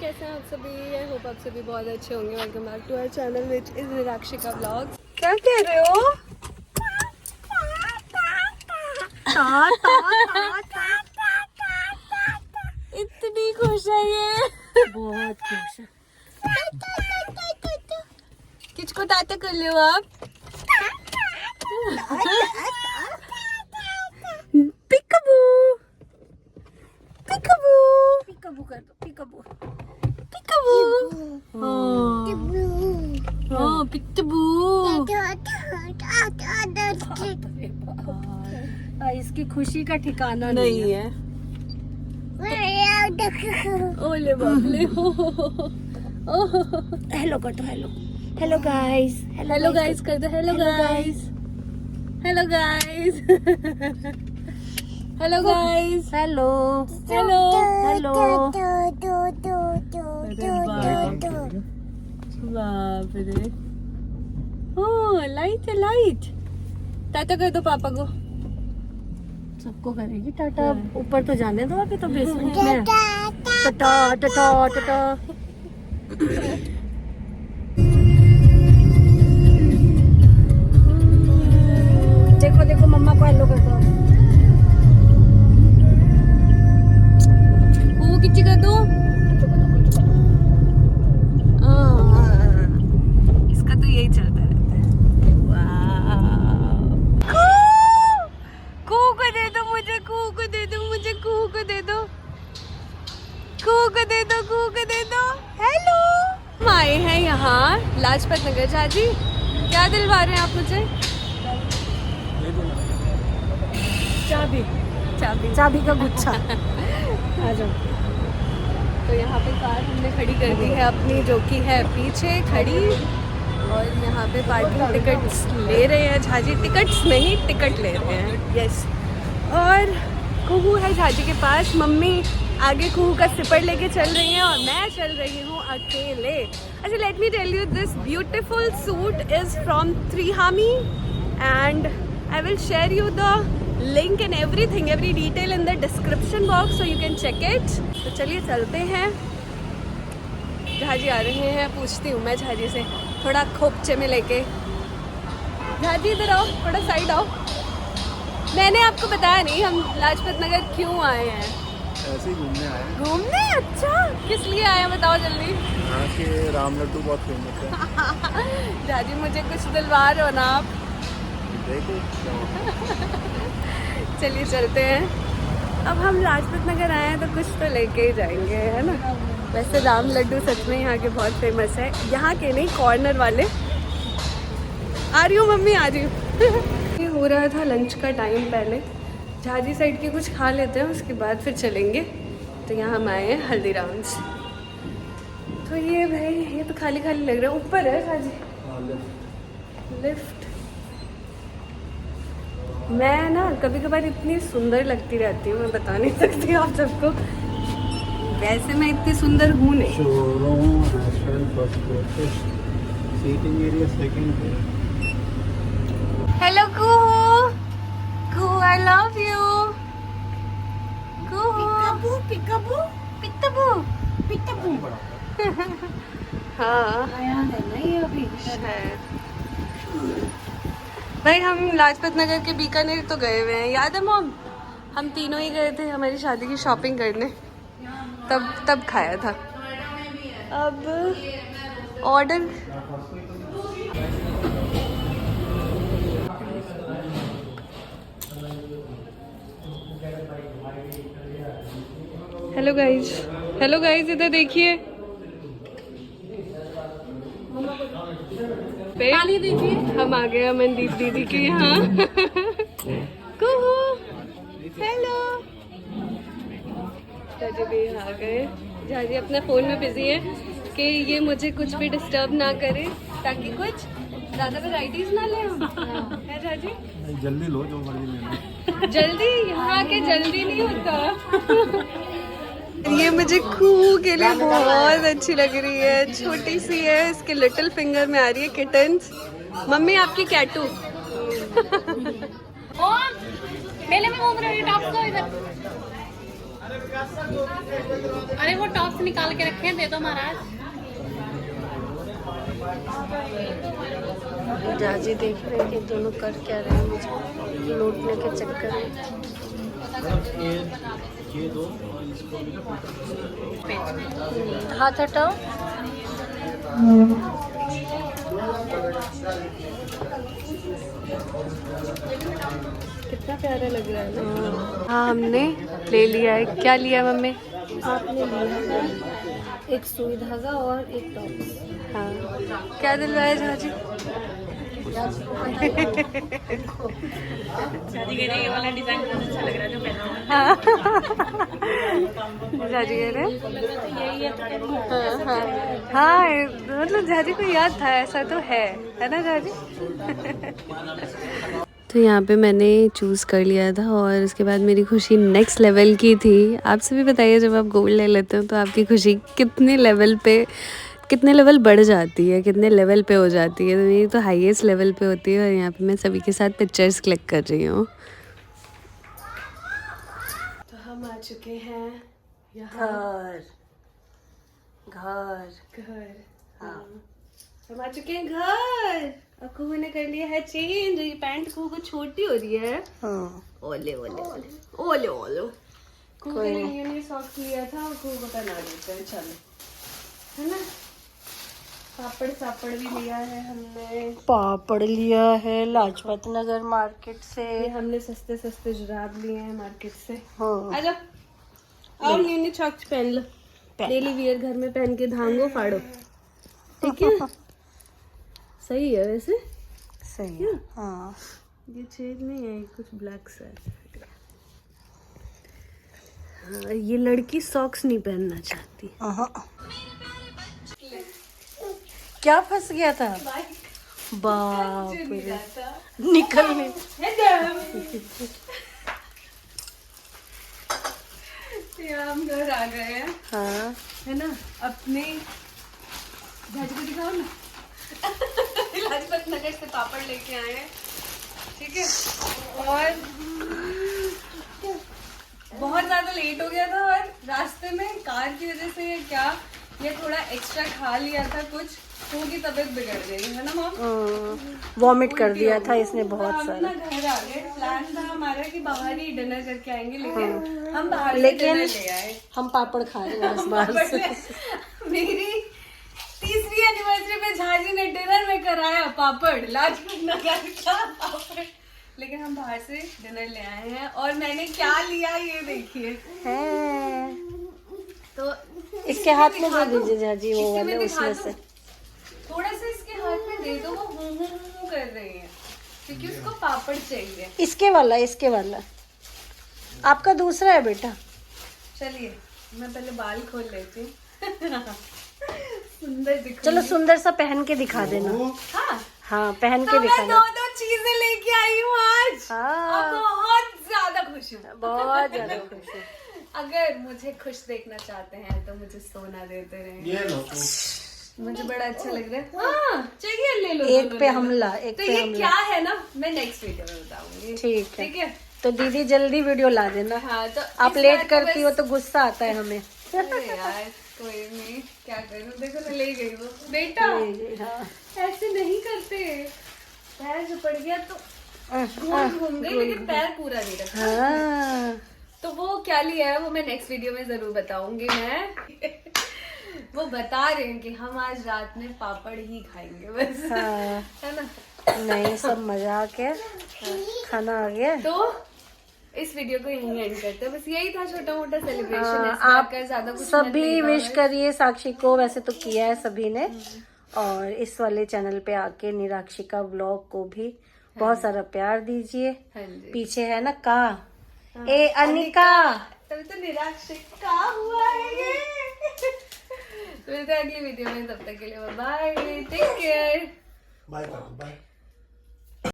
कैसे हैं आप सभी? आई होप आप सभी बहुत अच्छे होंगे। Welcome back to our channel which is Nirakshika vlogs. क्या कह रहे हो? इतनी खुश है ये, बहुत खुश है। किसको टाटा कर लो आप? पिकबू पिकबू पिकबू कर दो। पिकबू पिकबू हाँ पिकबू। इसकी खुशी का ठिकाना नहीं है। ओले बाबले। हेलो कर दो। Hello hello guys. Hello guys कर दो। Hello guys. Hello guys. Hello guys. Hello hello hello. बाप रे। ओह लाइट है लाइट। टाटा कर दो पापा को। सबको करेगी टाटा। ऊपर तो जाने दो, अभी तो बेसमेंट में। टाटा टाटा टाटा। देखो देखो मम्मा को हेलो कर दो। वो किच्ची कर दो। इसका तो यही चलता रहता है। कू को दे दो मुझे, कू को दे दो मुझे, कू को दे दो, कू को दे दो, कू को दे दो। हेलो। हम आए हैं यहाँ लाजपत नगर। चाची क्या दिलवा रहे हैं आप मुझे? चाबी। चाबी चाबी का गुच्छा। आ जाओ। तो यहाँ पे कार हमने खड़ी कर दी है अपनी, जो कि है पीछे खड़ी। और यहाँ पे पार्किंग टिकट्स ले रहे हैं झाजी। टिकट्स नहीं, टिकट ले रहे हैं। यस। और कुहू है झाजी के पास। मम्मी आगे कुहू का सिपर लेके चल रही हैं और मैं चल रही हूँ अकेले। अच्छा, let me tell you, this beautiful suit is from Trihami and I will share you the link and everything, every detail in the description box so you can check it. तो चलिए चलते हैं। झाजी आ रहे हैं, पूछती हूँ मैं झाजी से थोड़ा खोपचे में लेके। झाजी इधर आओ, थोड़ा साइड आओ। मैंने आपको बताया नहीं हम लाजपत नगर क्यों आए हैं। ऐसे ही घूमने आए हैं। घूमने? अच्छा, किस लिए आए हैं बताओ जल्दी। यहाँ के राम लड्डू बहुत फेमस है। झाजी मुझे कुछ दिलवा रहे हो ना आप? देखो। चलिए चलते हैं। अब हम लाजपत नगर आए हैं तो कुछ तो लेके ही जाएंगे, है ना। वैसे राम लड्डू सच में यहाँ के बहुत फेमस है। यहाँ के नहीं, कॉर्नर वाले। आ रही हूँ मम्मी, आ रही हूँ। ये हो रहा था लंच का टाइम। पहले झाजी साइड के कुछ खा लेते हैं, उसके बाद फिर चलेंगे। तो यहाँ हम आए हैं हल्दीराम्स। तो ये भाई, ये तो खाली खाली लग रहा है। ऊपर है झाजी लिफ्ट। मैं ना कभी कभार इतनी सुंदर लगती रहती हूँ, मैं बता नहीं सकती आप सबको। वैसे मैं इतनी सुंदर हूँ नहीं। Showroom, restaurant, first floor, seating area second floor. Hello Kuhu, Kuhu I love you. Kuhu peekaboo peekaboo peekaboo. हाँ आया है ना ये अभी शायद। भाई हम लाजपत नगर के बीकानेर तो गए हुए हैं, याद है मॉम? हम तीनों ही गए थे हमारी शादी की शॉपिंग करने, तब खाया था। अब order. Hello guys, hello guys, इधर देखिए। पानी दीजिए। हम आ गए अमनदीप दीदी के यहाँ। कुहू हेलो। झाजी भी आ गए। झाजी अपने फ़ोन में बिजी है कि ये मुझे कुछ भी डिस्टर्ब ना करे, ताकि कुछ ज़्यादा वैराइटीज ना ले हम। है झाजी? जल्दी लो, जो मर्जी लेना। जल्दी यहाँ के जल्दी नहीं होता। ये मुझे कुहू के लिए बहुत अच्छी लग रही है। छोटी सी है, इसके लिटिल फिंगर में आ रही है किटन्स। मम्मी आपकी कैटू। मेले में घूम रही है, अरे वो टॉप्स निकाल के रखे हैं, दे दो महाराज। जाजी देख रहे हैं कि दोनों कर क्या रहे हैं मुझे लूटने के चक्कर में। ये दो और इसको हाथ हटाओ। कितना प्यारा लग रहा है ना। हाँ हमने ले लिया है। क्या लिया मम्मी? आपने लिया एक सुई धागा और एक टॉप्स। हाँ क्या दिलवाया झाजी? शादी के लिए ये वाला डिजाइन बहुत अच्छा लग रहा है जो पहना हुआ है। झाजी कह रहे यही है तो कहती हूँ। हाँ मतलब झाजी को याद था, ऐसा तो है ना झाजी? तो यहाँ पे मैंने चूज़ कर लिया था और उसके बाद मेरी खुशी नेक्स्ट लेवल की थी। आप सभी बताइए जब आप गोल्ड ले लेते हो तो आपकी खुशी कितने लेवल बढ़ जाती है, कितने लेवल पे हो जाती है। तो मेरी तो हाईएस्ट लेवल पे होती है और यहाँ पे मैं सभी के साथ पिक्चर्स क्लिक कर रही हूँ। तो हम आ चुके हैं यहाँ घर। हाँ हम आ चुके हैं घर। अब खूब ने कर लिया है चेंज। ये पैंट खूब छोटी हो रही है। ओले ओले ओले ओले ओले खूब के लिए ये सॉक्स लिया था और खूब बना देते हैं। चलो है ना। पापड़ भी लिया है हमने। पापड़ लिया है लाजपत नगर मार्केट से। हमने सस्ते जुराब लिए हैं मार्केट से। आ जाओ और ये सॉक्स पहन लो। डेली वियर घर में पहन के धांगो फाड़ो। ठीक है सही है वैसे। सही है। हाँ ये छेद नहीं है, कुछ ब्लैक सा है। हाँ ये लड़की सॉक्स नहीं पहनना चाहती। क्या फंस गया था? बाप रे निकल नहीं। हम घर आ गए हैं। हाँ है ना। अपने झाजी को दिखाओ ना। लाजपत नगर से पापड़ लेके आए हैं। ठीक है और बहुत ज्यादा लेट हो गया था और रास्ते में कार की वजह से क्या ये थोड़ा एक्स्ट्रा खा लिया था कुछ, तो की तबीयत बिगड़ गई है ना मॉम। वॉमिट कर दिया था इसने बहुत सारा। घर आ गए। प्लान था हमारा कि बाहर ही डिनर करके आएंगे, लेकिन हम बाहर से डिनर ले आए। हम पापड़ खा रहे हैं बस बाहर से। मेरी तीसरी एनिवर्सरी पे झाजी ने डिनर में कराया पापड़, लाजपत नगर का पापड़। लेकिन हम बाहर से डिनर ले आए हैं और मैंने क्या लिया ये देखिए। तो इसके हाथ में दे दीजिए झाजी वो वाले उसमें से। थोड़ा सा इसके हाथ में दे दो। वो हूं कर रही है क्योंकि उसको पापड़ चाहिए। इसके वाला आपका दूसरा है बेटा। चलिए मैं पहले बाल खोल लेती हूँ। सुंदर दिखो। चलो सुंदर सा पहन के दिखा देना। हाँ पहन के दिखाना। मैं दो चीजें लेके आई हूँ आज। हाँ बहुत ज्यादा खुश हूँ। बहुत ज्यादा खुश हूँ। अगर मुझे खुश देखना चाहते हैं तो मुझे सोना देते रहे। ये लो मुझे बड़ा अच्छा लग रहा है। हाँ चाहिए ले लो। एक पे हमला। तो ये क्या है ना मैं नेक्स्ट वीडियो में बताऊंगी। ठीक है तो दीदी जल्दी वीडियो ला देना। हाँ तो आप लेट करती हो तो गुस्सा आता है हमें। यार कोई नहीं क्या करूँ। देखो मैं ले गई वो बेटा। ऐसे नहीं करते। पैर जो पड़ गया तो घूम गई लेकिन पैर पूरा नहीं रखा। तो वो क्या लिया है वो मैं नेक्स्ट वीडियो में जरूर बताऊंगी। मैं वो बता रहे हैं कि हम आज रात में पापड़ ही खाएंगे बस। है ना। नहीं सब मजाक है। खाना आ गया तो इस वीडियो को यहीं एंड करते हैं। बस यही था छोटा मोटा सेलिब्रेशन। आप ज्यादा कुछ सभी विश करिए साक्षी को। वैसे तो किया है सभी ने। और इस वाले चैनल पे आके निराक्षिका व्लॉग को भी बहुत सारा प्यार दीजिए। पीछे है ना का ए अनिका तभी तो निराक्षिका हुआ है ये। मिलते हैं अगली वीडियो में। तब तक के लिए बाय टेक केयर। बाय।